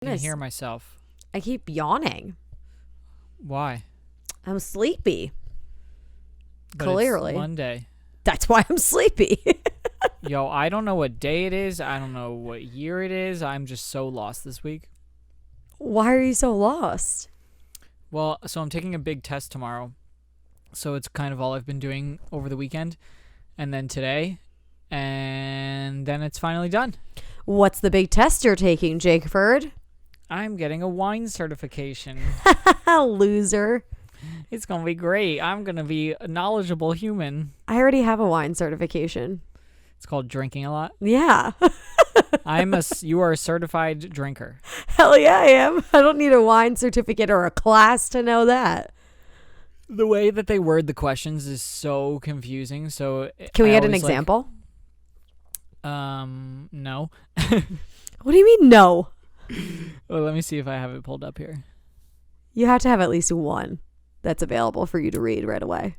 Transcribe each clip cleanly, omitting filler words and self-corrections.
I can hear myself. I keep yawning. Why? I'm sleepy. But Clearly. It's Monday. That's why I'm sleepy. Yo, I don't know what day it is. I don't know what year it is. I'm just so lost this week. Why are you so lost? Well, so I'm taking a big test tomorrow. So it's kind of all I've been doing over the weekend. And then today. And then it's finally done. What's the big test you're taking, Jakeford? I'm getting a wine certification. Loser. It's going to be great. I'm going to be a knowledgeable human. I already have a wine certification. It's called drinking a lot. Yeah. You are a certified drinker. Hell yeah, I am. I don't need a wine certificate or a class to know that. The way that they word the questions is so confusing. So can we get an example? No. What do you mean no? Well, let me see if I have it pulled up here. You have to have at least one that's available for you to read right away.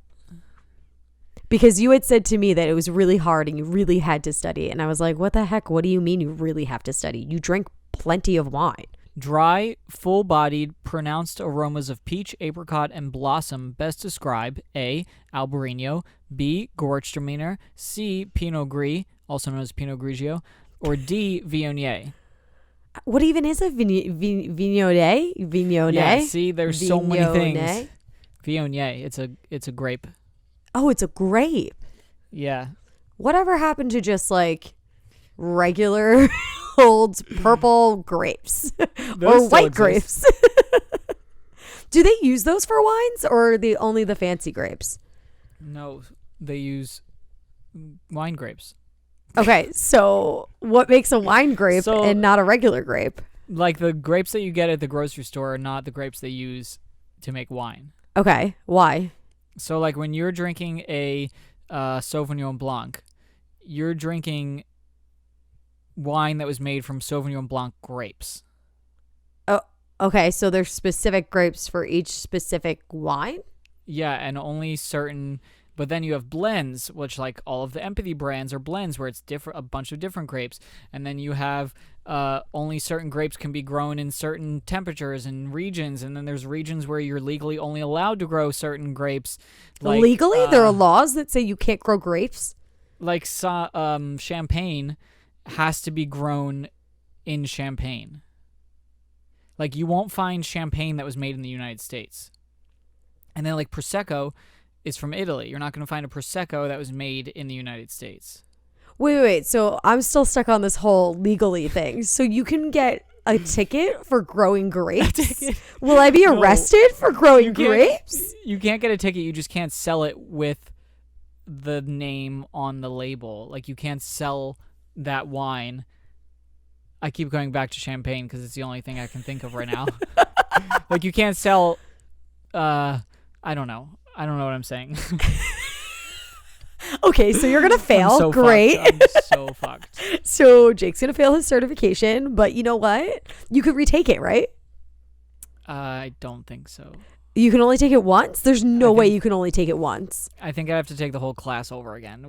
Because you had said to me that it was really hard and you really had to study. And I was like, what the heck? What do you mean you really have to study? You drink plenty of wine. Dry, full-bodied, pronounced aromas of peach, apricot, and blossom best describe A. Albarino, B. Gewürztraminer, C. Pinot Gris, also known as Pinot Grigio, or D. Viognier. What even is a Viognier? Viognier? Yeah, see, there's so many things. Viognier? Viognier, it's a grape. Oh, it's a grape. Yeah. Whatever happened to just like regular old purple grapes or white grapes? Do they use those for wines or are they only the fancy grapes? No, they use wine grapes. Okay, so what makes a wine grape and not a regular grape? Like the grapes that you get at the grocery store are not the grapes they use to make wine. Okay, why? So like when you're drinking a Sauvignon Blanc, you're drinking wine that was made from Sauvignon Blanc grapes. Oh, okay, so there's specific grapes for each specific wine? Yeah, and only certain. But then you have blends, which like all of the Empathy brands are blends where it's different, a bunch of different grapes. And then you have only certain grapes can be grown in certain temperatures and regions. And then there's regions where you're legally only allowed to grow certain grapes. Like, legally? There are laws that say you can't grow grapes? Like champagne has to be grown in Champagne. Like you won't find champagne that was made in the United States. And then like Prosecco is from Italy. You're not going to find a Prosecco that was made in the United States. Wait. So I'm still stuck on this whole legally thing. So you can get a ticket for growing grapes? Will I be arrested for growing grapes? You can't get a ticket. You just can't sell it with the name on the label. Like you can't sell that wine. I keep going back to champagne because it's the only thing I can think of right now. Like you can't sell... I don't know. I don't know what I'm saying. Okay, so you're going to fail. I'm so Great. Fucked. I'm so fucked. So Jake's going to fail his certification, but you know what? You could retake it, right? I don't think so. You can only take it once? There's no way you can only take it once. I think I have to take the whole class over again,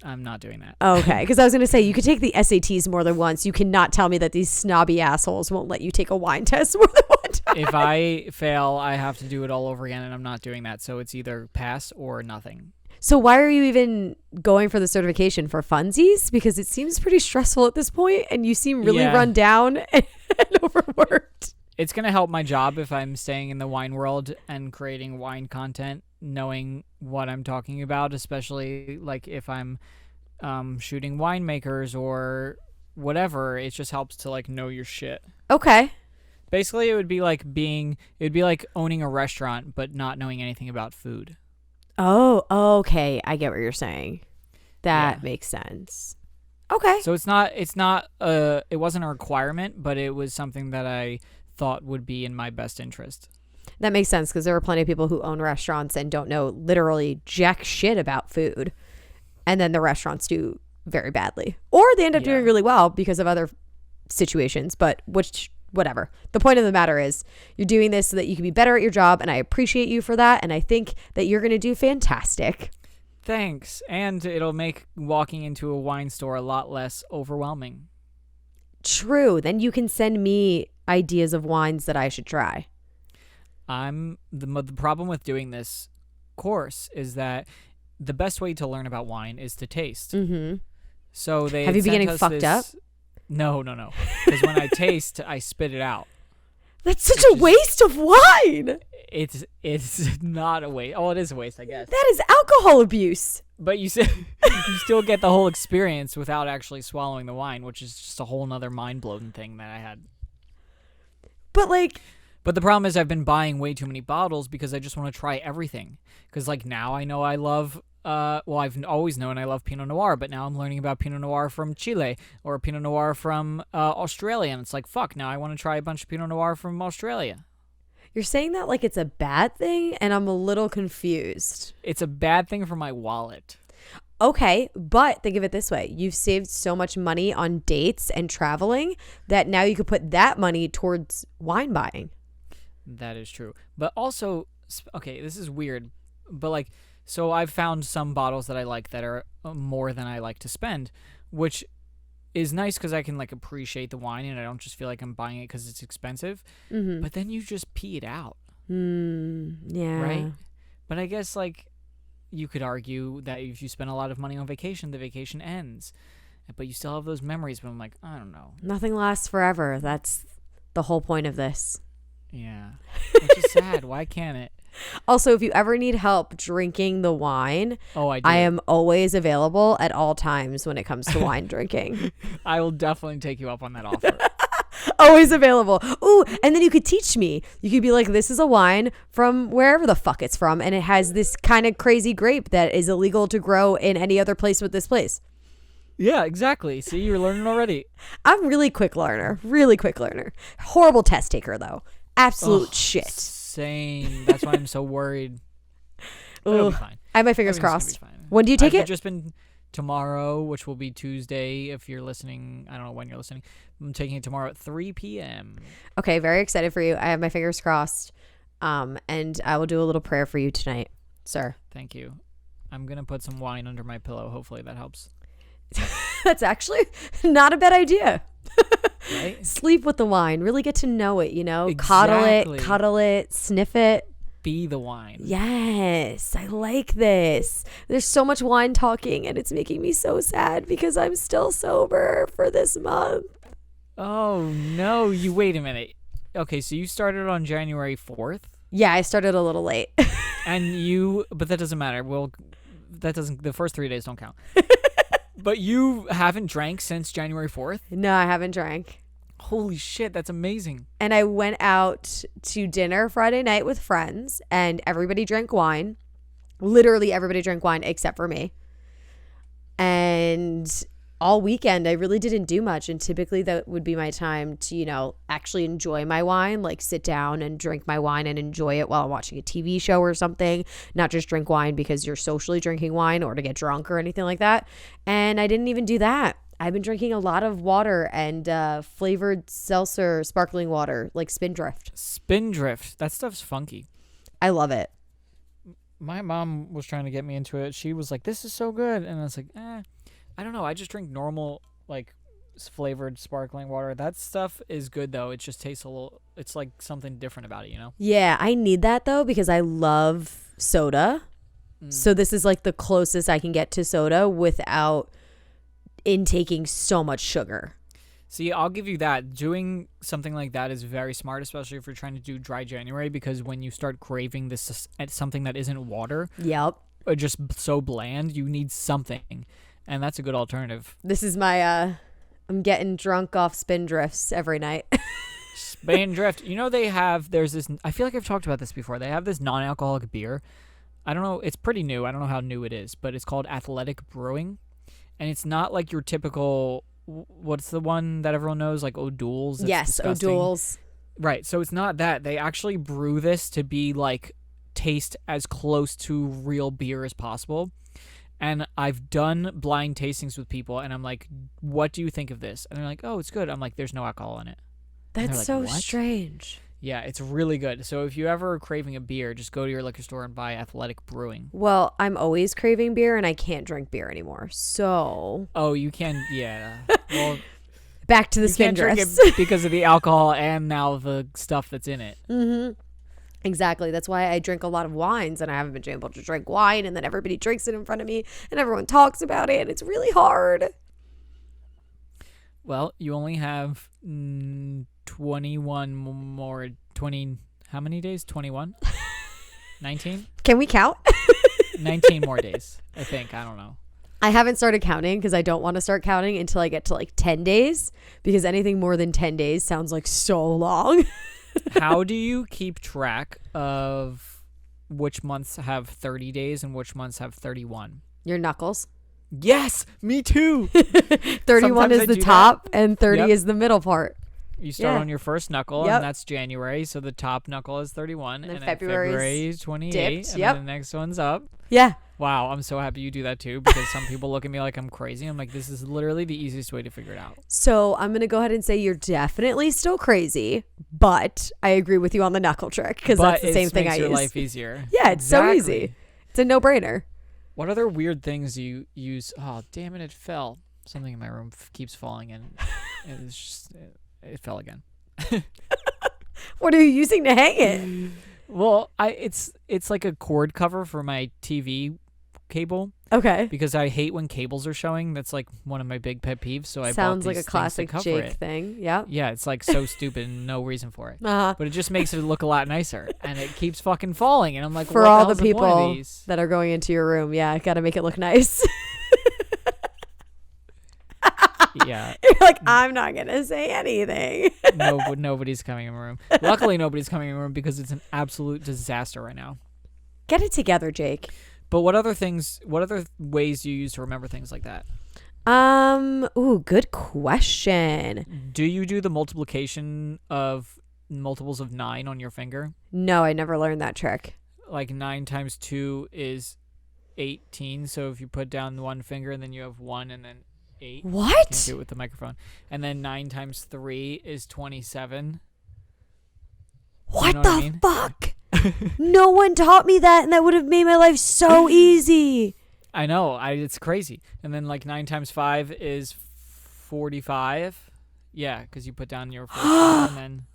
I'm not doing that. Okay, because I was going to say, you could take the SATs more than once. You cannot tell me that these snobby assholes won't let you take a wine test more than one time. If I fail, I have to do it all over again, and I'm not doing that. So it's either pass or nothing. So why are you even going for the certification? For funsies? Because it seems pretty stressful at this point, and you seem really run down and overworked. It's going to help my job if I'm staying in the wine world and creating wine content, knowing what I'm talking about, especially like if I'm shooting winemakers or whatever. It just helps to like know your shit. Okay. Basically, it would be like owning a restaurant but not knowing anything about food. Oh, okay. I get what you're saying. That makes sense. Okay. So it wasn't a requirement, but it was something that I thought would be in my best interest. That makes sense because there are plenty of people who own restaurants and don't know literally jack shit about food. And then the restaurants do very badly. Or they end up doing really well because of other situations, but whatever. The point of the matter is you're doing this so that you can be better at your job, and I appreciate you for that, and I think that you're going to do fantastic. Thanks. And it'll make walking into a wine store a lot less overwhelming. True. Then you can send me ideas of wines that I should try. The problem with doing this course is that the best way to learn about wine is to taste. Mm-hmm. So they Have you been sent getting us fucked up? No. Because when I taste, I spit it out. That's such a waste of wine. It's not a waste. Oh, it is a waste, I guess. That is alcohol abuse. But you still get the whole experience without actually swallowing the wine, which is just a whole nother mind-blowing thing that I had. But like... But the problem is I've been buying way too many bottles because I just want to try everything. Because like now I know I love... I've always known I love Pinot Noir, but now I'm learning about Pinot Noir from Chile or Pinot Noir from Australia. And it's like, fuck, now I want to try a bunch of Pinot Noir from Australia. You're saying that like it's a bad thing, and I'm a little confused. It's a bad thing for my wallet. Okay, but think of it this way. You've saved so much money on dates and traveling that now you could put that money towards wine buying. That is true. But also, okay, this is weird, but like, so I've found some bottles that I like that are more than I like to spend, which is nice because I can like appreciate the wine and I don't just feel like I'm buying it because it's expensive. Mm-hmm. But then you just pee it out. Yeah. Right? But I guess like you could argue that if you spend a lot of money on vacation, the vacation ends. But you still have those memories. But I'm like, I don't know. Nothing lasts forever. That's the whole point of this. Yeah. Which is sad. Why can't it? Also, if you ever need help drinking the wine, I do. I am always available at all times when it comes to wine drinking. I will definitely take you up on that offer. Always available. Ooh, and then you could teach me. You could be like, this is a wine from wherever the fuck it's from, and it has this kind of crazy grape that is illegal to grow in any other place but this place. Yeah, exactly. See, you're learning already. I'm really quick learner. Really quick learner. Horrible test taker, though. Absolute shit. Same. That's why I'm so worried. It'll be fine. I have my fingers crossed. When do you take it? I've just been tomorrow, which will be Tuesday if you're listening. I don't know when you're listening. I'm taking it tomorrow at 3 p.m. Okay, very excited for you. I have my fingers crossed. And I will do a little prayer for you tonight, sir. Thank you. I'm going to put some wine under my pillow. Hopefully that helps. That's actually not a bad idea. Right? Sleep with the wine. Really get to know it, you know? Exactly. Cuddle it, sniff it. Be the wine. Yes, I like this. There's so much wine talking, and it's making me so sad because I'm still sober for this month. Oh, no. You wait a minute. Okay, so you started on January 4th? Yeah, I started a little late. But that doesn't matter. Well, the first 3 days don't count. But you haven't drank since January 4th? No, I haven't drank. Holy shit, that's amazing. And I went out to dinner Friday night with friends, and everybody drank wine. Literally everybody drank wine except for me. And all weekend, I really didn't do much. And typically that would be my time to, you know, actually enjoy my wine, like sit down and drink my wine and enjoy it while I'm watching a TV show or something, not just drink wine because you're socially drinking wine or to get drunk or anything like that. And I didn't even do that. I've been drinking a lot of water and flavored seltzer sparkling water, like Spindrift. Spindrift. That stuff's funky. I love it. My mom was trying to get me into it. She was like, this is so good. And I was like, I don't know. I just drink normal, like, flavored sparkling water. That stuff is good, though. It just tastes a little, it's like something different about it, you know? Yeah, I need that, though, because I love soda. So this is like the closest I can get to soda without intaking so much sugar. See, I'll give you that. Doing something like that is very smart, especially if you're trying to do dry January, because when you start craving this something that isn't water, Yep. or just so bland, you need something, and that's a good alternative. This is my I'm getting drunk off Spindrifts every night. Spindrift. You know, there's this, I feel like I've talked about this before. They have this non-alcoholic beer. I don't know, it's pretty new. I don't know how new it is, but it's called Athletic Brewing. And it's not like your typical, what's the one that everyone knows, like O'Doul's? Yes, disgusting. O'Doul's. Right, so it's not that. They actually brew this to be like taste as close to real beer as possible. And I've done blind tastings with people, and I'm like, what do you think of this? And they're like, oh, it's good. I'm like, there's no alcohol in it. That's like, so what? strange. Yeah, it's really good. So if you ever are craving a beer, just go to your liquor store and buy Athletic Brewing. Well, I'm always craving beer, and I can't drink beer anymore. So. Oh, you can, yeah. Well, back to the You can't drink Spindrift. it because of the alcohol and now the stuff that's in it. Mm-hmm. Exactly. That's why I drink a lot of wines, and I haven't been able to drink wine, and then everybody drinks it in front of me, and everyone talks about it, and it's really hard. Well, you only have 21 more. 20. How many days? 21? 19? Can we count? 19 more days, I think. I don't know. I haven't started counting because I don't want to start counting until I get to like 10 days, because anything more than 10 days sounds like so long. How do you keep track of which months have 30 days and which months have 31? Your knuckles. Yes, me too. 31 Sometimes is I the do top and 30 Yep. is the middle part. You start Yeah. on your first knuckle, Yep. and that's January, so the top knuckle is 31, And then then February's February is 28, dipped, and yep. then the next one's up. Yeah. Wow, I'm so happy you do that too, because some people look at me like I'm crazy. I'm like, this is literally the easiest way to figure it out. So I'm going to go ahead and say you're definitely still crazy, but I agree with you on the knuckle trick because But that's the same thing I makes your use. life easier. Yeah, it's so Exactly. easy. It's a no-brainer. What other weird things do you use? Oh, damn it, it fell. Something in my room keeps falling, and it's just, it fell again. What are you using to hang it? Well, it's like a cord cover for my TV cable, Okay. because I hate when cables are showing. That's like one of my big pet peeves. So I Sounds bought like these a things to classic cover Jake it. thing. Yep. Yeah, it's like so stupid and no reason for it. Uh-huh. But it just makes it look a lot nicer, and it keeps fucking falling. And I'm like, For what all the the hell's point of people these? that are going into your room, yeah, got to make it look nice. Yeah, You're like, I'm not going to say anything. nobody's coming in my room. Luckily, nobody's coming in my room because it's an absolute disaster right now. Get it together, Jake. But what other ways do you use to remember things like that? Ooh, good question. Do you do the multiplication of multiples of 9 on your finger? No, I never learned that trick. Like 9 times 2 is 18. So if you put down one finger and then you have 1 and then 8. What? I can't do it with the microphone. And then 9 times 3 is 27. What know the what I mean? fuck? No one taught me that, and that would have made my life so easy. I know. It's crazy. And then like 9 times 5 is 45. Yeah, because you put down your first one and then...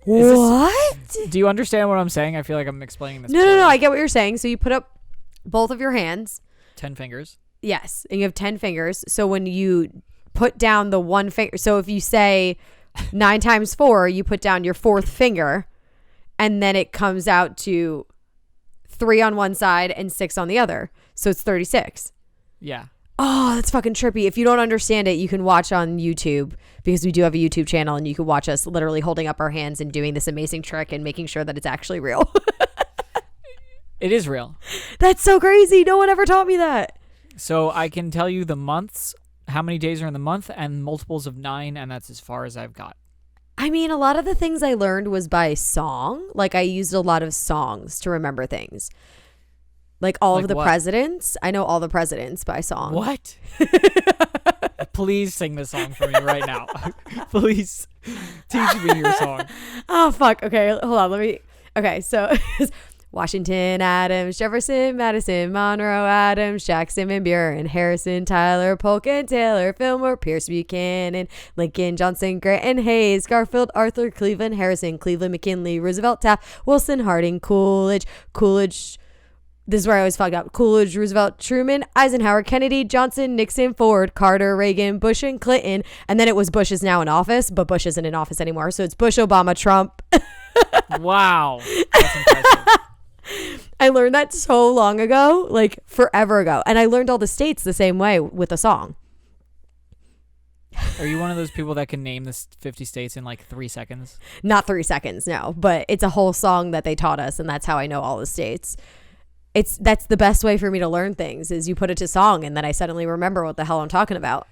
Is this- What? Do you understand what I'm saying? I feel like I'm explaining this. No, poorly. I get what you're saying. So you put up both of your hands. 10 fingers. Yes, and you have 10 fingers. So when you put down the one finger, so if you say 9 times 4, you put down your fourth finger, and then it comes out to 3 on one side and 6 on the other. So it's 36. Yeah. Oh, that's fucking trippy. If you don't understand it, you can watch on YouTube, because we do have a YouTube channel, and you can watch us literally holding up our hands and doing this amazing trick and making sure that it's actually real. It is real. That's so crazy. No one ever taught me that. So I can tell you the months, how many days are in the month, and multiples of 9, and that's as far as I've got. I mean, a lot of the things I learned was by song. Like, I used a lot of songs to remember things. Like all Like of the what? presidents. I know all the presidents by song. What? Please sing this song for me right now. Please teach me your song. Oh, fuck. Okay, hold on. Okay, so Washington, Adams, Jefferson, Madison, Monroe, Adams, Jackson, Van Buren, Harrison, Tyler, Polk, and Taylor, Fillmore, Pierce, Buchanan, Lincoln, Johnson, Grant, and Hayes, Garfield, Arthur, Cleveland, Harrison, Cleveland, McKinley, Roosevelt, Taft, Wilson, Harding, Coolidge. This is where I always fuck up. Coolidge, Roosevelt, Truman, Eisenhower, Kennedy, Johnson, Nixon, Ford, Carter, Reagan, Bush, and Clinton. And then it was Bush is now in office, but Bush isn't in office anymore. So it's Bush, Obama, Trump. Wow. That's impressive. I learned that so long ago, like forever ago. And I learned all the states the same way with a song. Are you one of those people that can name the 50 states in like 3 seconds? Not 3 seconds, no. But it's a whole song that they taught us, and that's how I know all the states. That's the best way for me to learn things, is you put it to song, and then I suddenly remember what the hell I'm talking about.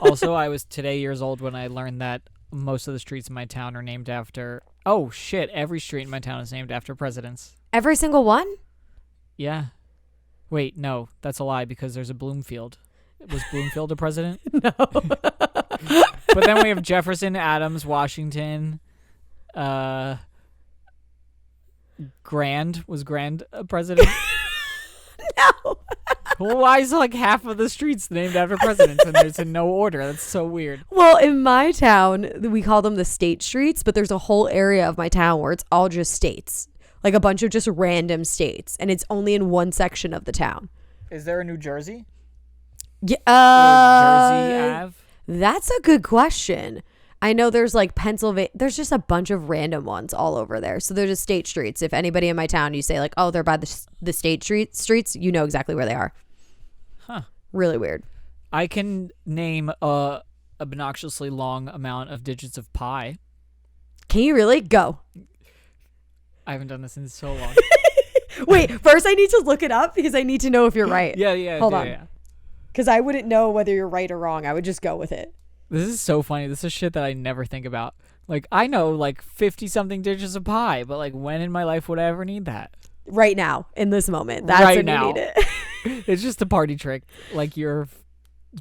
Also, I was today years old when I learned that most of the streets in my town are named after... Oh, shit. Every street in my town is named after presidents. Every single one? Yeah. Wait, no. That's a lie, because there's a Bloomfield. Was Bloomfield a president? No. But then we have Jefferson, Adams, Washington, Grand. Was Grand a president? No. Well, why is like half of the streets named after presidents and there's in no order? That's so weird. Well, in my town, we call them the state streets, but there's a whole area of my town where it's all just states. Like a bunch of just random states. And it's only in one section of the town. Is there a New Jersey? Yeah, Jersey Ave? That's a good question. I know there's like Pennsylvania. There's just a bunch of random ones all over there. So they're just state streets. If anybody in my town, you say like, oh, they're by the state streets, you know exactly where they are. Huh. Really weird. I can name a obnoxiously long amount of digits of pi. Can you really? Go. I haven't done this in so long. Wait, first I need to look it up because I need to know if you're right. Yeah. Hold on. Because I wouldn't know whether you're right or wrong. I would just go with it. This is so funny. This is shit that I never think about. Like, I know like 50-something digits of pi, but like when in my life would I ever need that? Right now, in this moment. That's right when now. you need it. It's just a party trick. Like you're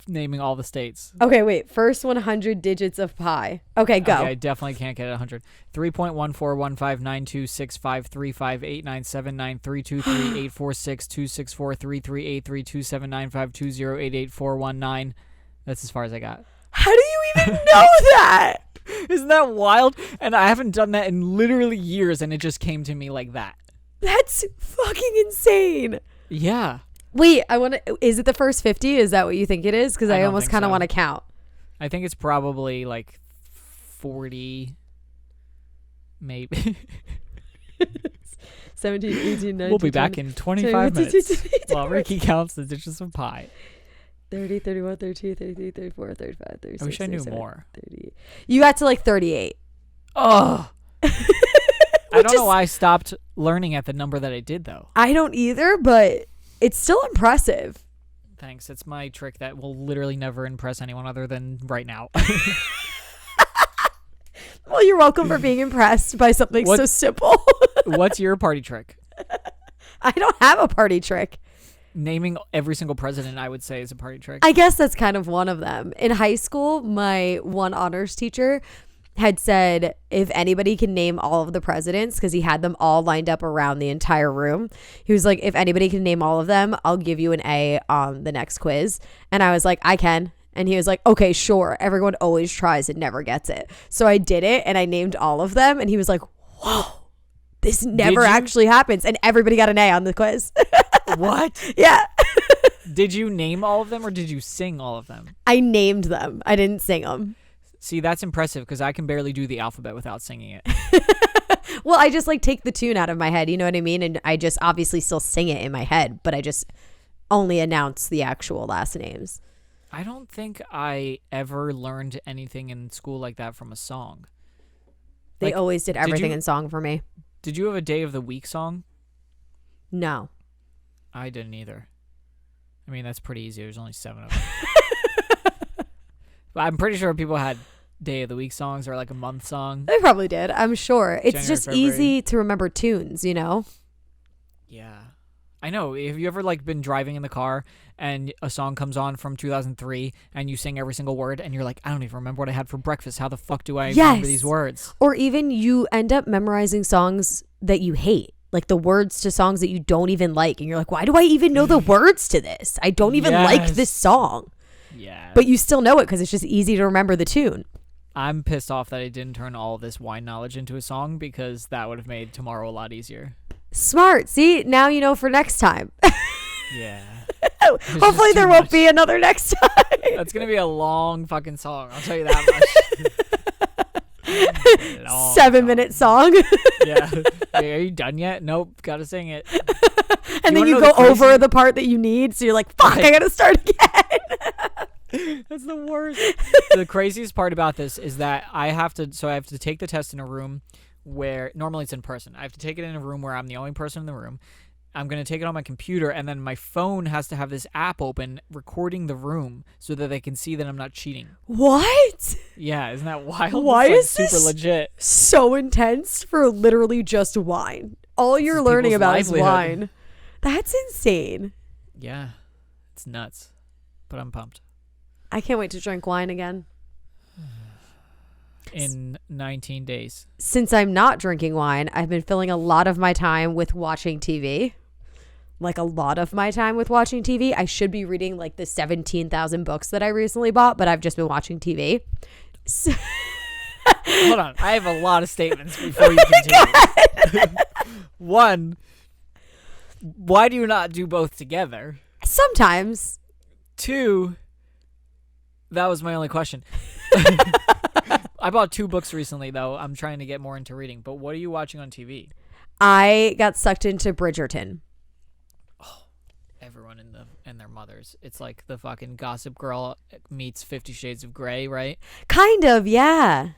naming all the states. Okay, wait. First 100 digits of pi. Okay, go. Okay, I definitely can't get it 100. 3.141592653589793223846264338327952088419. That's as far as I got. How do you even know that? Isn't that wild? And I haven't done that in literally years, and it just came to me like that. That's fucking insane. Yeah. Wait, is it the first 50? Is that what you think it is? Because I don't almost think kind of so. want to count. I think it's probably like 40, maybe. 17, 18, 19, We'll be back 20, in 25 minutes 20, while Ricky counts the digits of pi. 30, 31, 32, 33, 34, 35, 36, I wish I knew 37, more. 38. You got to like 38. Oh. I don't know why I stopped learning at the number that I did, though. I don't either, but it's still impressive. Thanks. It's my trick that will literally never impress anyone other than right now. Well, you're welcome for being impressed by something so simple. What's your party trick? I don't have a party trick. Naming every single president, I would say, is a party trick. I guess that's kind of one of them. In high school, my one honors teacher had said if anybody can name all of the presidents, because he had them all lined up around the entire room, he was like, if anybody can name all of them, I'll give you an A on the next quiz. And I was like, I can. And he was like, okay, sure. Everyone always tries and never gets it. So I did it and I named all of them. And he was like, whoa, this never actually happens. And everybody got an A on the quiz. What? Yeah. Did you name all of them or did you sing all of them? I named them. I didn't sing them. See, that's impressive because I can barely do the alphabet without singing it. Well, I just like take the tune out of my head. You know what I mean? And I just obviously still sing it in my head, but I just only announce the actual last names. I don't think I ever learned anything in school like that from a song. They Like, always did everything in song for me. Did you have a day of the week song? No. I didn't either. I mean, that's pretty easy. There's only 7 of them. But I'm pretty sure people had day of the week songs or like a month song. They probably did. I'm sure. It's January, just February. easy to remember tunes, you know? Yeah. I know. Have you ever like been driving in the car and a song comes on from 2003 and you sing every single word and you're like, I don't even remember what I had for breakfast. How the fuck do I remember these words? Or even you end up memorizing songs that you hate. Like the words to songs that you don't even like. And you're like, why do I even know the words to this? I don't even like this song. Yeah. But you still know it because it's just easy to remember the tune. I'm pissed off that I didn't turn all of this wine knowledge into a song because that would have made tomorrow a lot easier. Smart. See, now you know for next time. Yeah. Hopefully there won't be another next time. That's going to be a long fucking song. I'll tell you that much. 7-minute song. Yeah. Hey, are you done yet? Nope. Gotta sing it. And then you go over the part that you need. So you're like, fuck, I gotta start again. That's the worst. The craziest part about this is that I have to take the test in a room where normally it's in person. I have to take it in a room where I'm the only person in the room. I'm going to take it on my computer, and then my phone has to have this app open recording the room so that they can see that I'm not cheating. What? Yeah, isn't that wild? Why It's is super this legit? So intense for literally just wine. All you're learning about is wine. That's insane. Yeah, it's nuts, but I'm pumped. I can't wait to drink wine again. In 19 days. Since I'm not drinking wine, I've been filling a lot of my time with watching TV. like a lot of my time with watching TV. I should be reading like the 17,000 books that I recently bought, but I've just been watching TV. So Hold on. I have a lot of statements before you continue. One, why do you not do both together? Sometimes. Two, that was my only question. I bought 2 books recently, though. I'm trying to get more into reading. But what are you watching on TV? I got sucked into Bridgerton. Oh, everyone and their mothers. It's like the fucking Gossip Girl meets 50 Shades of Grey, right? Kind of, yeah.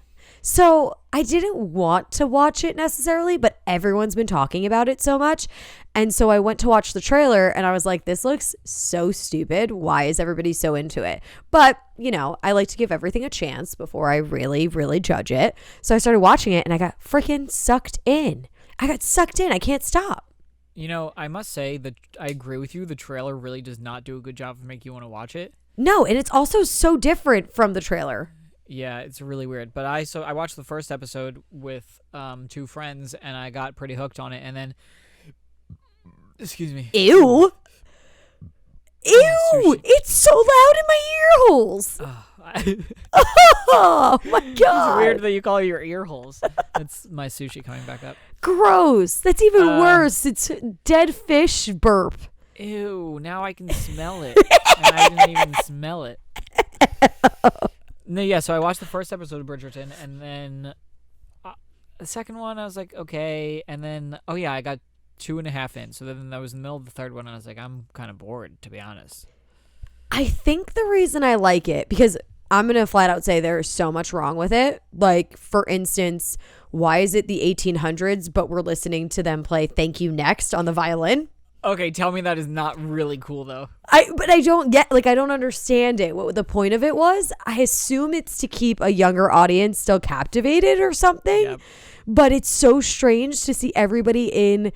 So I didn't want to watch it necessarily, but everyone's been talking about it so much. And so I went to watch the trailer and I was like, this looks so stupid. Why is everybody so into it? But, you know, I like to give everything a chance before I really, really judge it. So I started watching it and I got freaking sucked in. I can't stop. You know, I must say that I agree with you. The trailer really does not do a good job of making you want to watch it. No, and it's also so different from the trailer. Yeah, it's really weird. But I watched the first episode with 2 friends, and I got pretty hooked on it. And then, excuse me. Ew. Ew! It's so loud in my ear holes. Oh my god! It's weird that you call it your ear holes. That's my sushi coming back up. Gross. That's even worse. It's dead fish burp. Ew! Now I can smell it, and I didn't even smell it. No, yeah. So I watched the first episode of Bridgerton, and then the second one I was like, okay, and then I got 2.5 in. So then I was in the middle of the third one, and I was like, I'm kind of bored, to be honest. I think the reason I like it, because I'm going to flat out say there's so much wrong with it. Like, for instance, why is it the 1800s, but we're listening to them play Thank You Next on the violin? Okay, tell me that is not really cool, though. But I don't get, like, I don't understand it. What the point of it was, I assume it's to keep a younger audience still captivated or something. Yep. But it's so strange to see everybody in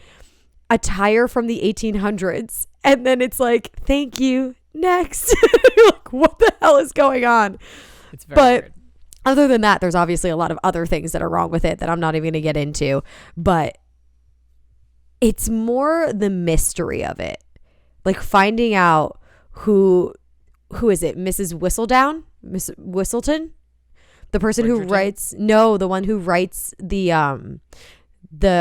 attire from the 1800s. And then it's like, thank you, next. You're like, what the hell is going on? It's very weird. Other than that, there's obviously a lot of other things that are wrong with it that I'm not even going to get into. But it's more the mystery of it. Like finding out who is it? Mrs. Whistledown? Miss Whistleton? The person who writes, the one who writes the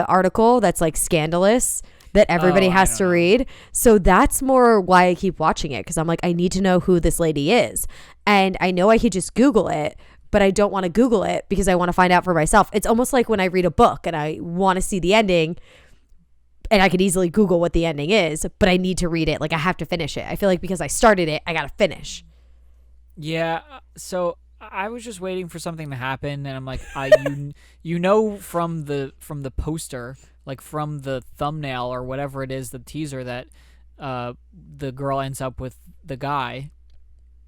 article that's like scandalous that everybody has to read. So that's more why I keep watching it, because I'm like, I need to know who this lady is. And I know I could just Google it, but I don't want to Google it because I want to find out for myself. It's almost like when I read a book and I want to see the ending, and I could easily Google what the ending is, but I need to read it. Like I have to finish it. I feel like because I started it, I got to finish. Yeah. So I was just waiting for something to happen, and I'm like, you know, from the poster, like from the thumbnail or whatever it is, the teaser, that the girl ends up with the guy.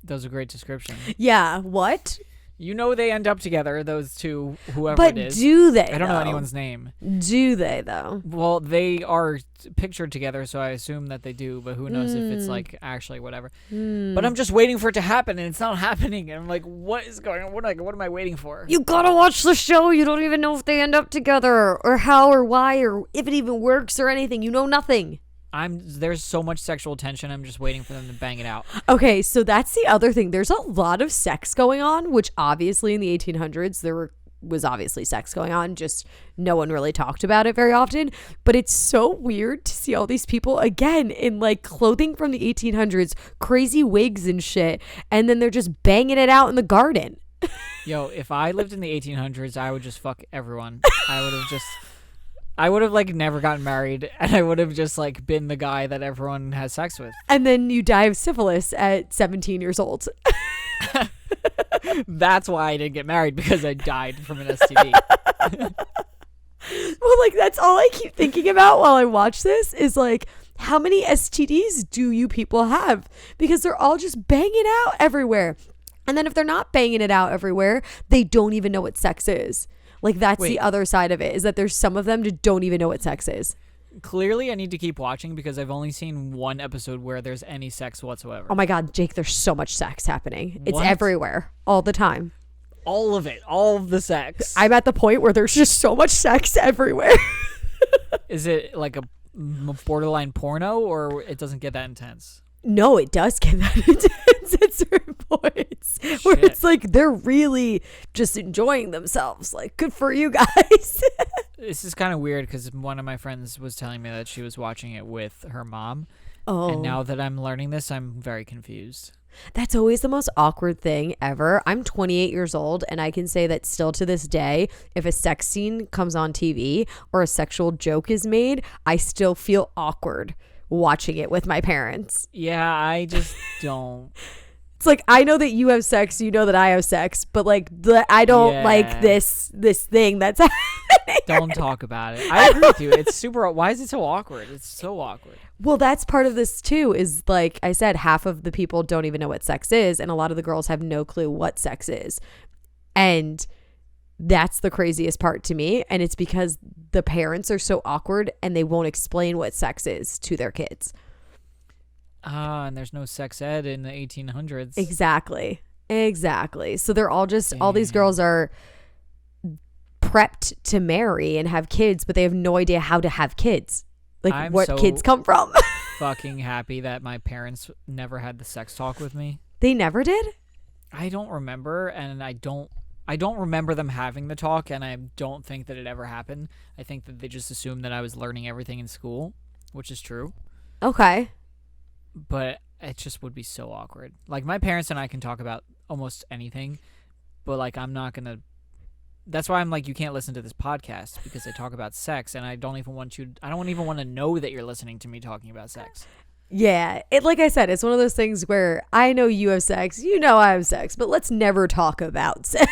That was a great description. Yeah. What? You know, they end up together, those two, whoever but it is. But do they? I don't know anyone's name. Do they though? Well, they are pictured together, so I assume that they do. But who knows if it's like actually whatever. But I'm just waiting for it to happen, and it's not happening. And I'm like, what is going on? What am I waiting for? You gotta watch the show. You don't even know if they end up together, or how, or why, or if it even works, or anything. You know nothing. There's so much sexual tension. I'm just waiting for them to bang it out. Okay, so that's the other thing. There's a lot of sex going on, which obviously in the 1800s there was obviously sex going on. Just no one really talked about it very often. But it's so weird to see all these people again in like clothing from the 1800s, crazy wigs and shit, and then they're just banging it out in the garden. Yo, if I lived in the 1800s, I would just fuck everyone. I would have like never gotten married, and I would have just like been the guy that everyone has sex with. And then you die of syphilis at 17 years old. That's why I didn't get married, because I died from an STD. Well, like that's all I keep thinking about while I watch this is like, how many STDs do you people have? Because they're all just banging out everywhere. And then if they're not banging it out everywhere, they don't even know what sex is. Like, that's the other side of it, is that there's some of them that don't even know what sex is. Clearly, I need to keep watching, because I've only seen one episode where there's any sex whatsoever. Oh my God, Jake, there's so much sex happening. It's everywhere, all the time. All of it. All of the sex. I'm at the point where there's just so much sex everywhere. Is it like borderline porno, or it doesn't get that intense? No, it does get that intense at certain points where Shit. it's like they're really just enjoying themselves. Like, good for you guys. This is kind of weird because one of my friends was telling me that she was watching it with her mom. Oh, And now that I'm learning this, I'm very confused. that's always the most awkward thing ever. I'm 28 years old, and I can say that still to this day, if a sex scene comes on TV or a sexual joke is made, I still feel awkward watching it with my parents. Yeah, I just don't. It's like, I know that you have sex, you know that I have sex, but like I don't like this thing that's happening. Don't talk about it. I agree with you. It's super. Why is it so awkward? It's so awkward. Well, that's part of this too, is like I said, half of the people don't even know what sex is, and a lot of the girls have no clue what sex is. And that's the craziest part to me. And it's because the parents are so awkward and they won't explain what sex is to their kids. And there's no sex ed in the 1800s. Exactly. So they're all just, all these girls are prepped to marry and have kids, but they have no idea how to have kids. Like, I'm what so kids come from. fucking happy that my parents never had the sex talk with me. They never did? I don't remember, and I don't remember them having the talk, and I don't think that it ever happened. I think that they just assumed that I was learning everything in school, which is true. Okay. But it just would be so awkward. Like, my parents and I can talk about almost anything, but like, I'm not gonna. That's why I'm like, you can't listen to this podcast because I talk about sex, and I don't even want to know that you're listening to me talking about sex. Yeah. It, like I said, it's one of those things where I know you have sex, you know I have sex, but let's never talk about sex.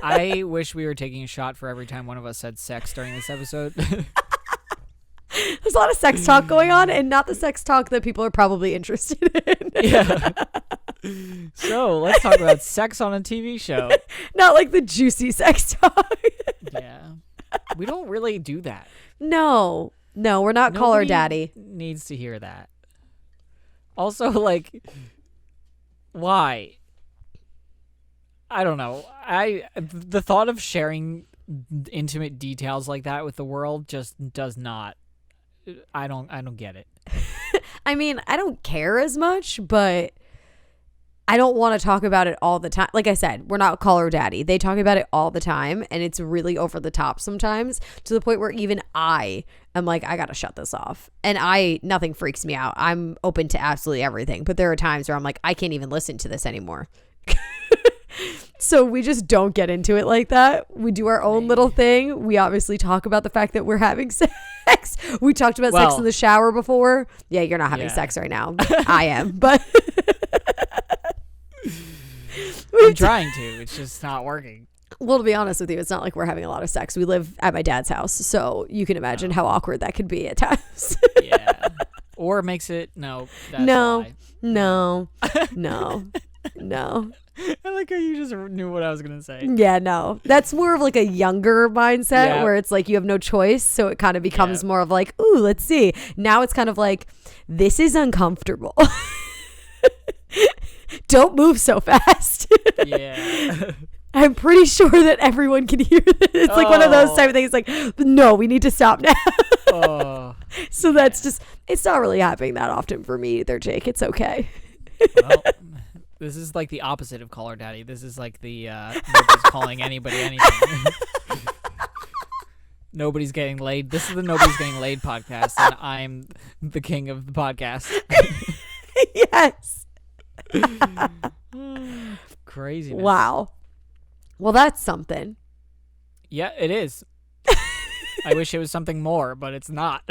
I wish we were taking a shot for every time one of us said sex during this episode. There's a lot of sex talk going on, and not the sex talk that people are probably interested in. Yeah. So let's talk about sex on a TV show. Not like the juicy sex talk. Yeah. We don't really do that. No, we're not Call Her Nobody Daddy. needs to hear that. Also, like, why? I don't know. The thought of sharing intimate details like that with the world just does not. I don't get it. I mean, I don't care as much, but I don't want to talk about it all the time. Like I said, we're not Call Her Daddy. They talk about it all the time, and it's really over the top sometimes, to the point where even I am like, I gotta shut this off. And nothing freaks me out. I'm open to absolutely everything, but there are times where I'm like, I can't even listen to this anymore. So we just don't get into it like that. We do our own little thing. We obviously talk about the fact that we're having sex. We talked about sex in the shower before. Yeah, you're not having sex right now. I am, but I'm trying to. It's just not working. Well, to be honest with you, it's not like we're having a lot of sex. We live at my dad's house, so you can imagine how awkward that could be at times. Yeah. Or makes it no. That's No. a lie. No. I like how you just knew what I was gonna say. Yeah, no. That's more of like a younger mindset Yeah. where it's like you have no choice, so it kind of becomes more of like, ooh, let's see. Now it's kind of like, this is uncomfortable. Don't move so fast. Yeah. I'm pretty sure that everyone can hear this. It's like one of those type of things like, no, we need to stop now. Oh. So that's just, it's not really happening that often for me either, Jake. It's okay. Well, this is like the opposite of Call Her Daddy. This is like the nobody's calling anybody anything. Nobody's getting laid. This is the Nobody's Getting Laid podcast, and I'm the king of the podcast. Yes. Craziness. Wow. Well, that's something. Yeah, it is. I wish it was something more, but it's not.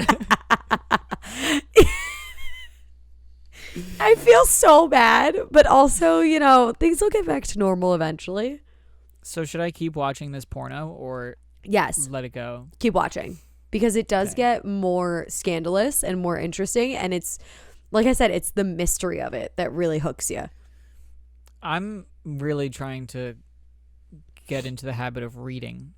I feel so bad, but also, things will get back to normal eventually. So should I keep watching this porno or Yes. let it go? Keep watching, because it does get more scandalous and more interesting. And it's, like I said, it's the mystery of it that really hooks you. I'm really trying to get into the habit of reading.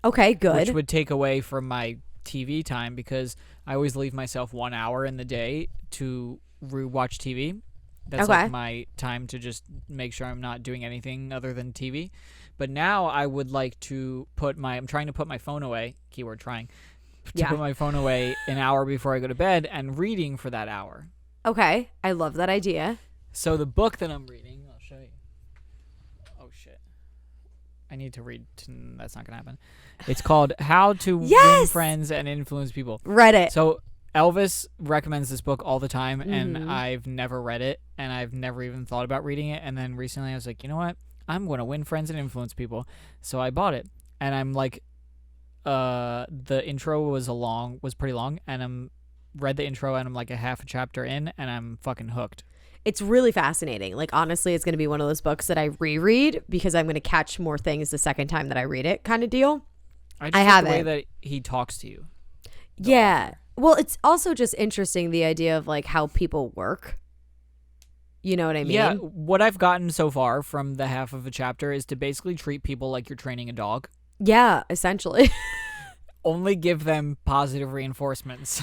Okay, good. Which would take away from my TV time, because I always leave myself 1 hour in the day to watch TV. That's like my time to just make sure I'm not doing anything other than TV. But now I would like to I'm trying to put my phone away, keyword trying, to put my phone away an hour before I go to bed and reading for that hour. Okay. I love that idea. So the book that I'm reading, I'll show you. Oh, shit. I need to read. That's not going to happen. It's called How to Win Friends and Influence People. Read it. So Elvis recommends this book all the time, and I've never read it, and I've never even thought about reading it. And then recently I was like, you know what? I'm going to win friends and influence people. So I bought it. And I'm like, the intro was pretty long, and I'm read the intro, and I'm like a half a chapter in, and I'm fucking hooked. It's really fascinating. Like, honestly, it's going to be one of those books that I reread because I'm going to catch more things the second time that I read it kind of deal. I have the way that he talks to you. Yeah. Well, it's also just interesting, the idea of like how people work. You know what I mean? Yeah. What I've gotten so far from the half of a chapter is to basically treat people like you're training a dog. Yeah, essentially. Only give them positive reinforcements.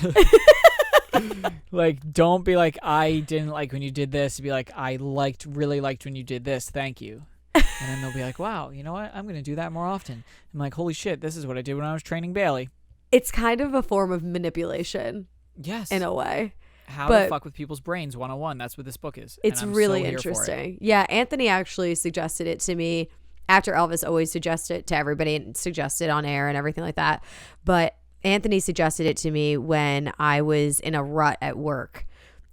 Like, don't be like, I didn't like when you did this. Be like, I really liked when you did this. Thank you. And then they'll be like, wow, you know what? I'm going to do that more often. I'm like, holy shit, this is what I did when I was training Bailey. It's kind of a form of manipulation. Yes. In a way. How to fuck with people's brains 101. That's what this book is. It's really interesting. Yeah, Anthony actually suggested it to me after Elvis always suggested it to everybody and suggested on air and everything like that. But Anthony suggested it to me when I was in a rut at work.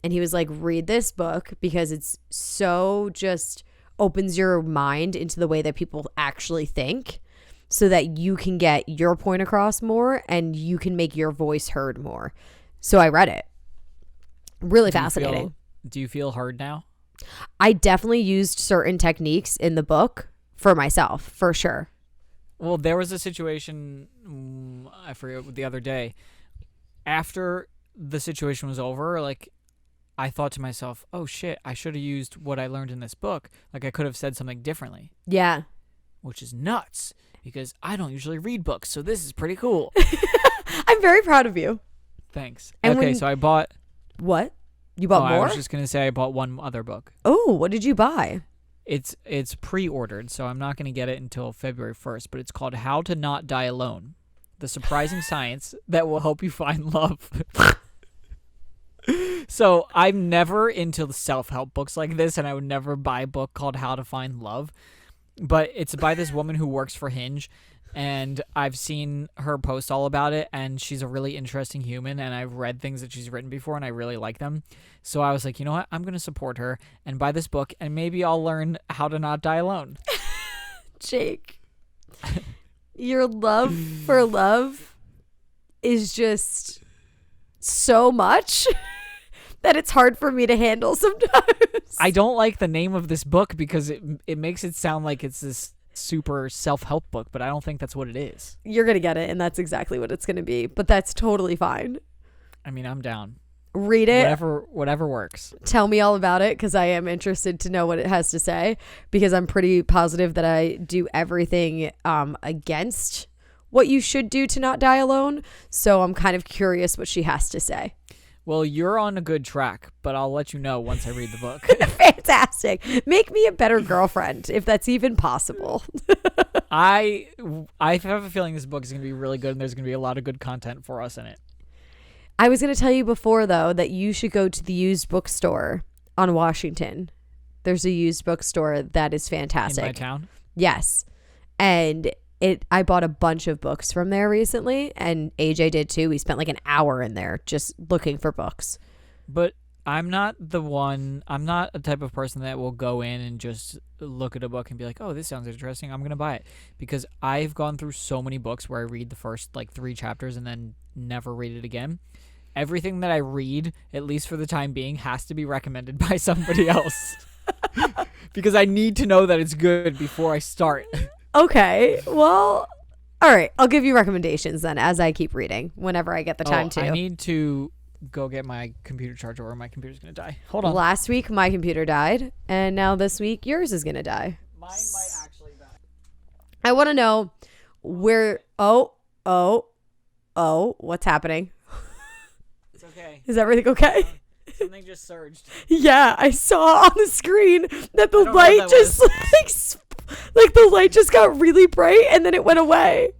And he was like, read this book because it's so just opens your mind into the way that people actually think so that you can get your point across more and you can make your voice heard more. So I read it. Really fascinating. Do you feel heard now? I definitely used certain techniques in the book for myself, for sure. Well, there was a situation, I forget, the other day. After the situation was over, like, I thought to myself, oh shit, I should have used what I learned in this book. Like, I could have said something differently. Yeah. Which is nuts, because I don't usually read books, so this is pretty cool. I'm very proud of you. Thanks. And okay, so I bought... What? You bought more? I was just going to say I bought one other book. Oh, what did you buy? It's pre-ordered, so I'm not going to get it until February 1st, but it's called How to Not Die Alone. The Surprising Science That Will Help You Find Love. So I'm never into self-help books like this, and I would never buy a book called How to Find Love. But it's by this woman who works for Hinge, and I've seen her post all about it, and she's a really interesting human, and I've read things that she's written before, and I really like them. So I was like, you know what? I'm going to support her and buy this book, and maybe I'll learn how to not die alone. Jake, your love for love is just so much that it's hard for me to handle sometimes. I don't like the name of this book because it makes it sound like it's this super self-help book, but I don't think that's what it is. You're going to get it, and that's exactly what it's going to be, but that's totally fine. I mean, I'm down. Read it. Whatever works. Tell me all about it because I am interested to know what it has to say because I'm pretty positive that I do everything against what you should do to not die alone. So I'm kind of curious what she has to say. Well, you're on a good track, but I'll let you know once I read the book. Fantastic. Make me a better girlfriend if that's even possible. I have a feeling this book is going to be really good and there's going to be a lot of good content for us in it. I was going to tell you before, though, that you should go to the used bookstore on Washington. There's a used bookstore that is fantastic. In my town? Yes. And I bought a bunch of books from there recently, and AJ did too. We spent like an hour in there just looking for books. But I'm not a type of person that will go in and just look at a book and be like, oh, this sounds interesting, I'm going to buy it. Because I've gone through so many books where I read the first like 3 chapters and then never read it again. Everything that I read, at least for the time being, has to be recommended by somebody else. Because I need to know that it's good before I start. Okay, well, all right. I'll give you recommendations then as I keep reading whenever I get the time to. I need to go get my computer charger or my computer's going to die. Hold on. Last week, my computer died, and now this week, yours is going to die. Mine might actually die. I want to know where... Oh, what's happening? It's okay. Is everything okay? Something just surged. Yeah, I saw on the screen that the light just like the light just got really bright and then it went away.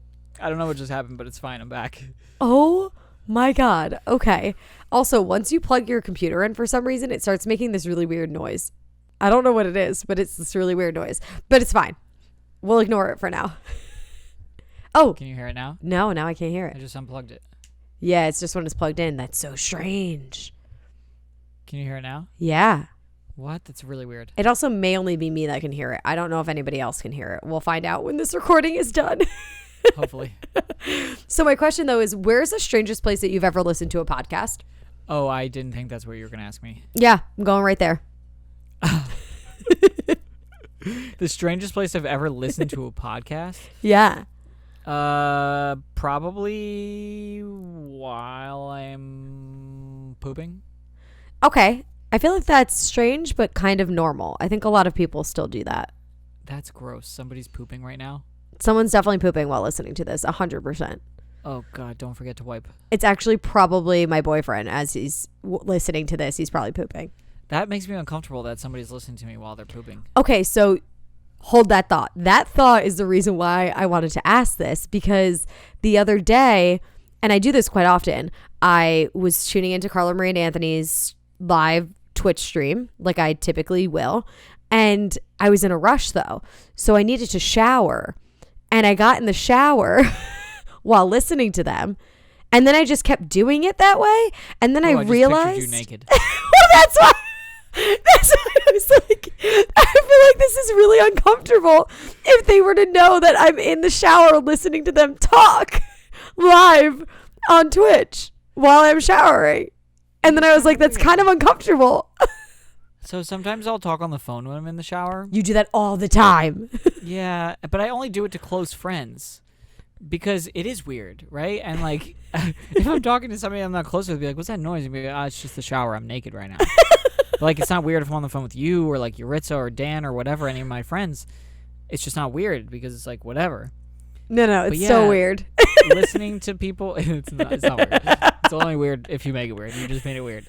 I don't know what just happened, but it's fine. I'm back. Oh my God. Okay. Also, once you plug your computer in for some reason, it starts making this really weird noise. I don't know what it is, but it's this really weird noise. But it's fine. We'll ignore it for now. Oh. Can you hear it now? No, now I can't hear I it. just unplugged it. Yeah, it's just when it's plugged in. That's so strange. Can you hear it now? Yeah. What? That's really weird. It also may only be me that can hear it. I don't know if anybody else can hear it. We'll find out when this recording is done. Hopefully. So my question though is, where's the strangest place that you've ever listened to a podcast? Oh, I didn't think that's what you were going to ask me. Yeah, I'm going right there. The strangest place I've ever listened to a podcast? Yeah. Probably while I'm pooping. Okay. I feel like that's strange, but kind of normal. I think a lot of people still do that. That's gross. Somebody's pooping right now. Someone's definitely pooping while listening to this, 100%. Oh, God, don't forget to wipe. It's actually probably my boyfriend. As he's listening to this, he's probably pooping. That makes me uncomfortable that somebody's listening to me while they're pooping. Okay, so hold that thought. That thought is the reason why I wanted to ask this, because the other day, and I do this quite often, I was tuning into Carla Marie and Anthony's live Twitch stream, like I typically will, and I was in a rush though, so I needed to shower, and I got in the shower while listening to them, and then I just kept doing it that way, and then I just realized pictured you naked. well, that's why I was like, I feel like this is really uncomfortable if they were to know that I'm in the shower listening to them talk live on Twitch while I'm showering. And then I was like, that's kind of uncomfortable. So sometimes I'll talk on the phone when I'm in the shower. You do that all the time. Yeah, but I only do it to close friends because it is weird, right? And like, if I'm talking to somebody I'm not close with, I'd be like, what's that noise? And be like, it's just the shower. I'm naked right now. But like, it's not weird if I'm on the phone with you or like Yuritsa or Dan or whatever, any of my friends. It's just not weird because it's like, whatever. No, it's yeah, so weird. Listening to people, it's not weird. It's only weird if you make it weird. You just made it weird.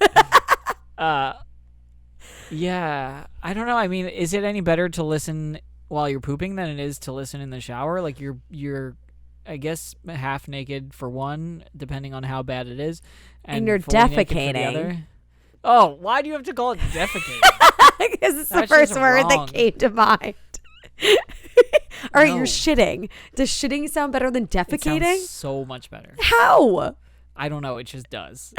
Yeah, I don't know. I mean, is it any better to listen while you're pooping than it is to listen in the shower? Like you're I guess half naked for one, depending on how bad it is, And you're fully naked for the defecating. other. Oh, why do you have to call it defecating? Because it's the That's first just word wrong. that came to mind. All right, No. you're shitting. Does shitting sound better than It defecating? sounds so much better. How? I don't know. It just does.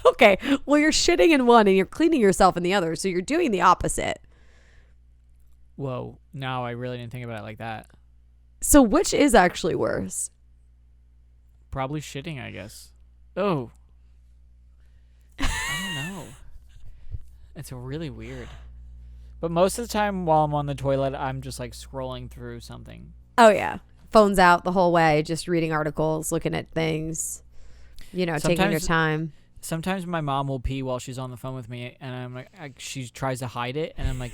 Okay, well, you're shitting in one and you're cleaning yourself in the other, so you're doing the opposite. Whoa. No, I really didn't think about it like that. So which is actually worse? Probably shitting, I guess. Oh. I don't know. It's really weird. But most of the time while I'm on the toilet, I'm just like scrolling through something. Oh, yeah. Phones out the whole way, just reading articles, looking at things, taking your Sometimes- time. Sometimes my mom will pee while she's on the phone with me, and I'm like, she tries to hide it, and I'm like,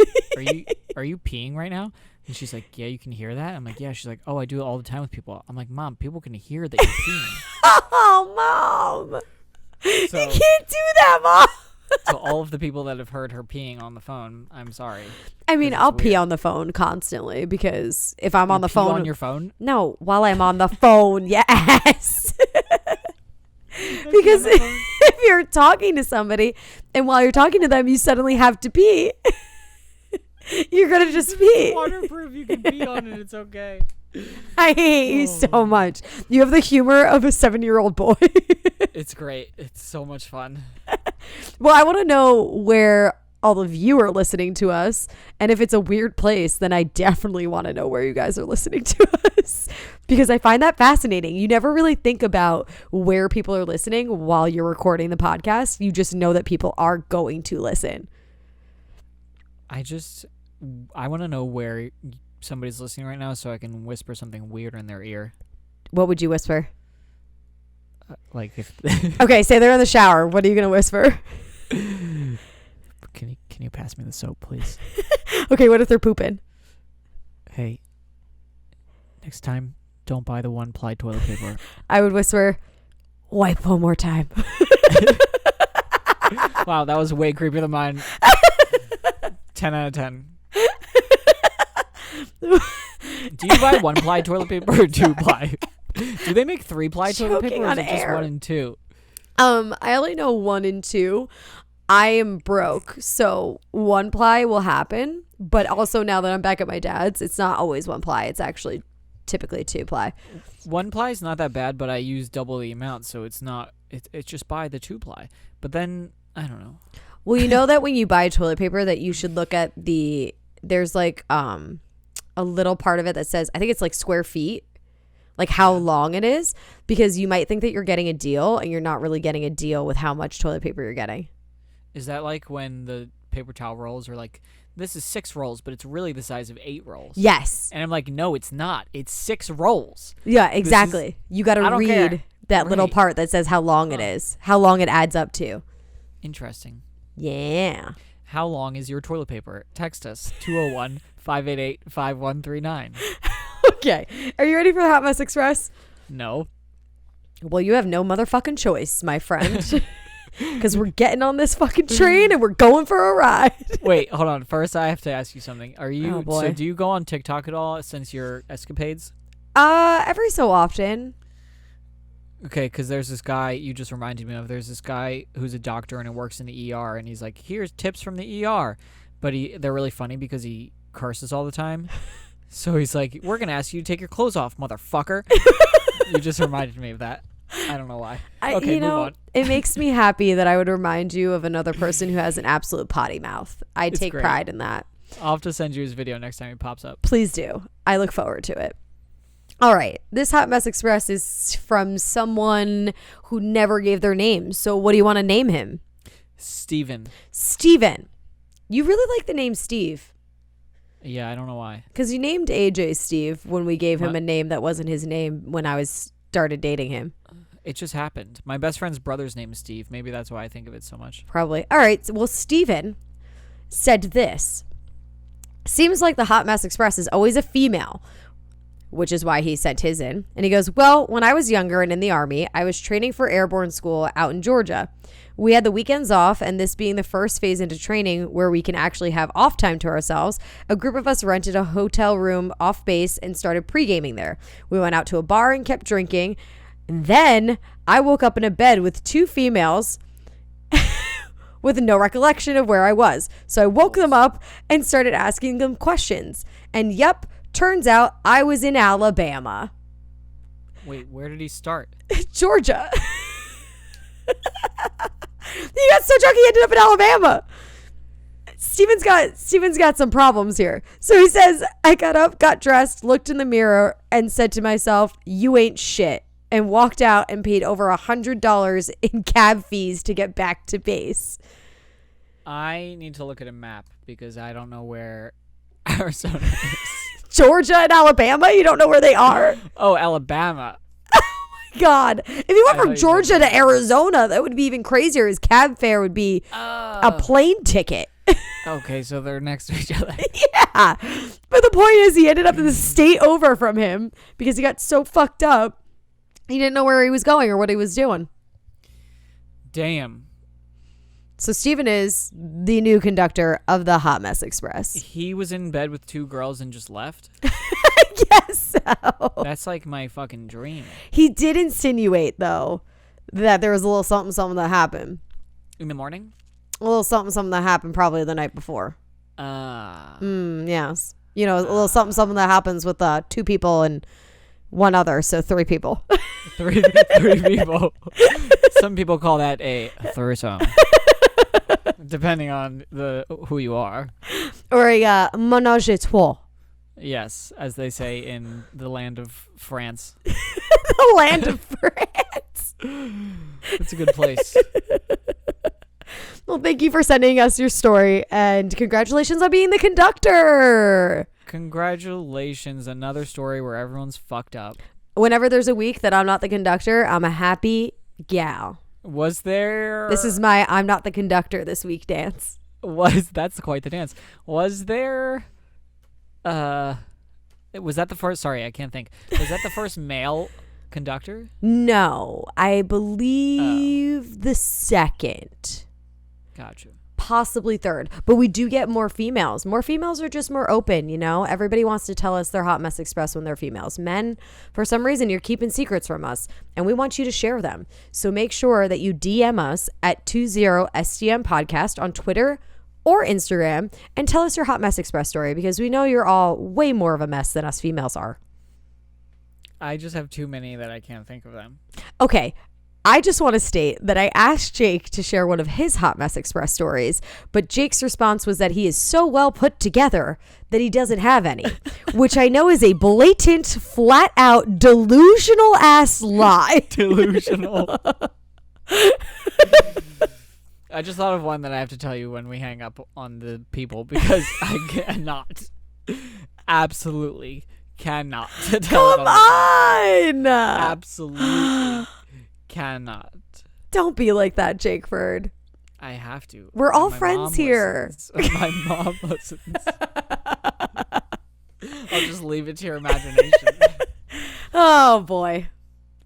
are you peeing right now? And she's like, yeah, you can hear that. I'm like, yeah. She's like, oh, I do it all the time with people. I'm like, Mom, people can hear that you're peeing. Oh, Mom. So- You can't do that, Mom. So all of the people that have heard her peeing on the phone, I'm sorry. I mean, 'Cause I'll it's pee weird. on the phone constantly because if I'm on the Pee phone. on your phone? No, while I'm on the phone, yes. Because if you're talking to somebody and while you're talking to them, you suddenly have to pee, you're going to just pee. Waterproof, you can pee on it. It's okay. I hate you so much. You have the humor of a 7-year-old boy. It's great. It's so much fun. Well, I want to know where all of you are listening to us. And if it's a weird place, then I definitely want to know where you guys are listening to us. Because I find that fascinating. You never really think about where people are listening while you're recording the podcast. You just know that people are going to listen. I want to know where somebody's listening right now so I can whisper something weird in their ear. What would you whisper? Like if Okay, say they're in the shower. What are you going to whisper? Can you pass me the soap, please? Okay, what if they're pooping? Hey, next time, don't buy the 1-ply toilet paper. I would whisper, wipe one more time. Wow, that was way creepier than mine. 10 out of 10. Do you buy 1-ply toilet paper or 2-ply? Do they make 3-ply toilet Choking paper or is on it just air. 1 and 2? I only know 1 and 2. I am broke, so 1-ply will happen. But also now that I'm back at my dad's, it's not always 1-ply. It's actually typically 2-ply. 1-ply is not that bad, but I use double the amount, so it's not. It's just buy the 2-ply. But then I don't know. Well, you know that when you buy toilet paper, that you should look at there's like a little part of it that says, I think it's like square feet, like how long it is, because you might think that you're getting a deal and you're not really getting a deal with how much toilet paper you're getting. Is that like when the paper towel rolls are like, this is 6 rolls, but it's really the size of 8 rolls? Yes. And I'm like, no, it's not. It's 6 rolls. Yeah, exactly. You got to I don't read care. that little Right. part that says how long it is, how long it adds up to. Interesting. Yeah. How long is your toilet paper? Text us 201-588-5139. Okay. Are you ready for the Hot Mess Express? No. Well, you have no motherfucking choice, my friend. Because we're getting on this fucking train and we're going for a ride. Wait, hold on. First, I have to ask you something. Are you? Oh, boy. So, do you go on TikTok at all since your escapades? Every so often. Okay, because there's this guy you just reminded me of. There's this guy who's a doctor and works in the ER, and he's like, "Here's tips from the ER," but they're really funny because he curses all the time. So he's like, "We're gonna ask you to take your clothes off, motherfucker." You just reminded me of that. I don't know why. Okay, move on. It makes me happy that I would remind you of another person who has an absolute potty mouth. I It's take great. pride in that. I'll have to send you his video next time he pops up. Please do. I look forward to it. All right. This Hot Mess Express is from someone who never gave their name. So what do you want to name him? Steven. Steven. You really like the name Steve. Yeah, I don't know why. Because you named AJ Steve when we gave him What? a name that wasn't his name when I started dating him. It just happened. My best friend's brother's name is Steve. Maybe that's why I think of it so much. Probably. All right. Well, Steven said this. Seems like the Hot Mess Express is always a female, which is why he sent his in. And he goes, well, when I was younger and in the Army, I was training for airborne school out in Georgia. We had the weekends off, and this being the first phase into training where we can actually have off time to ourselves, a group of us rented a hotel room off base and started pre-gaming there. We went out to a bar and kept drinking. And then I woke up in a bed with 2 females with no recollection of where I was. So I woke them up and started asking them questions. And yep, turns out I was in Alabama. Wait, where did he start? Georgia. He got so drunk he ended up in Alabama. Steven's got some problems here. So he says, I got up, got dressed, looked in the mirror, and said to myself, you ain't shit. And walked out and paid over $100 in cab fees to get back to base. I need to look at a map because I don't know where Arizona is. Georgia and Alabama? You don't know where they are? Oh, Alabama. God. If he went I from thought you Georgia said to Arizona, that would be even crazier. His cab fare would be a plane ticket. Okay, so they're next to each other. Yeah. But the point is, he ended up in the state over from him because he got so fucked up. He didn't know where he was going or what he was doing. Damn. So Steven is the new conductor of the Hot Mess Express. He was in bed with 2 girls and just left? Yes. So. That's like my fucking dream. He did insinuate, though, that there was a little something that happened. In the morning? A little something that happened probably the night before. Yes. You know, a little something that happens with 2 people and 1 other, so 3 people. three people. Some people call that a threesome. Depending on who you are. Or a ménage à trois. Yes, as they say in the land of France. The land of France. It's a good place. Well, thank you for sending us your story, and congratulations on being the conductor. Congratulations. Another story where everyone's fucked up. Whenever there's a week that I'm not the conductor, I'm a happy gal. Was there... This is my I'm not the conductor this week dance. That's quite the dance. Was there... was that the first... Sorry, I can't think. Was that the first male conductor? No, I believe the second. Gotcha. possibly third, but we do get more females. More females are just more open, you know? Everybody wants to tell us their Hot Mess Express when they're females. Men, for some reason, you're keeping secrets from us, and we want you to share them. So make sure that you DM us at 20SDM Podcast on Twitter or Instagram and tell us your Hot Mess Express story, because we know you're all way more of a mess than us females are. I just have too many that I can't think of them. Okay. I just want to state that I asked Jake to share one of his Hot Mess Express stories, but Jake's response was that he is so well put together that he doesn't have any, which I know is a blatant, flat out, delusional ass lie. Delusional. I just thought of one that I have to tell you when we hang up on the people, because I cannot, absolutely cannot tell Come on! Absolutely cannot. Don't be like that, Jake Ferd. I have to. We're all My friends mom here. listens. My mom listens. I'll just leave it to your imagination. Oh, boy.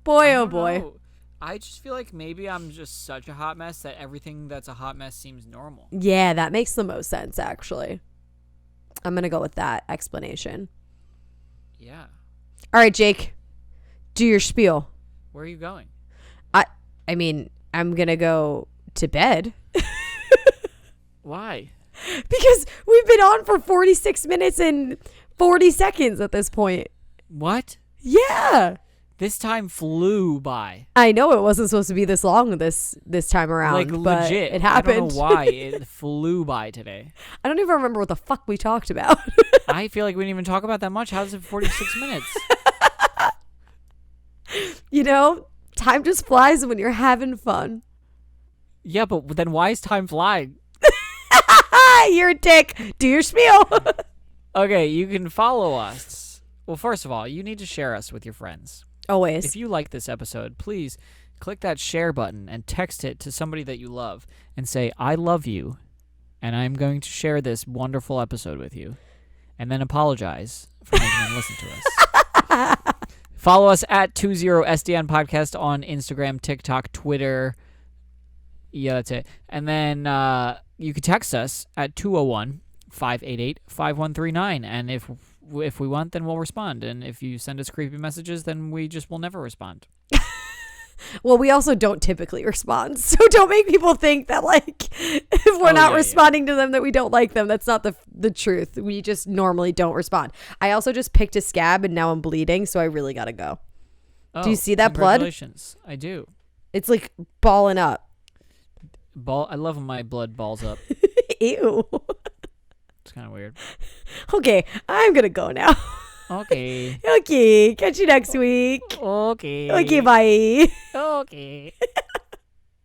Boy, oh, don't boy. know. I just feel like maybe I'm just such a hot mess that everything that's a hot mess seems normal. Yeah, that makes the most sense, actually. I'm going to go with that explanation. Yeah. All right, Jake. Do your spiel. Where are you going? I mean, I'm going to go to bed. Why? Because we've been on for 46 minutes and 40 seconds at this point. What? Yeah. This time flew by. I know it wasn't supposed to be this long this time around. Like, but legit. It happened. I don't know why. It flew by today. I don't even remember what the fuck we talked about. I feel like we didn't even talk about that much. How's it 46 minutes? You know, time just flies when you're having fun. Yeah, but then why is time flying? You're a dick. Do your spiel. Okay, you can follow us. Well, first of all, you need to share us with your friends. Always. If you like this episode, please click that share button and text it to somebody that you love and say, I love you, and I'm going to share this wonderful episode with you. And then apologize for making them listen to us. Follow us at 20SDN Podcast on Instagram, TikTok, Twitter. Yeah, that's it. And then you can text us at 201-588-5139. And if we want, then we'll respond. And if you send us creepy messages, then we just will never respond. Well, we also don't typically respond. So don't make people think that, like, if we're not responding to them, that we don't like them. That's not the truth. We just normally don't respond. I also just picked a scab and now I'm bleeding. So I really got to go. Oh, do you see that blood? Congratulations. I do. It's like balling up. I love when my blood balls up. Ew. It's kind of weird. Okay, I'm going to go now. Okay. Okay, catch you next week. Okay. Okay, bye. Okay.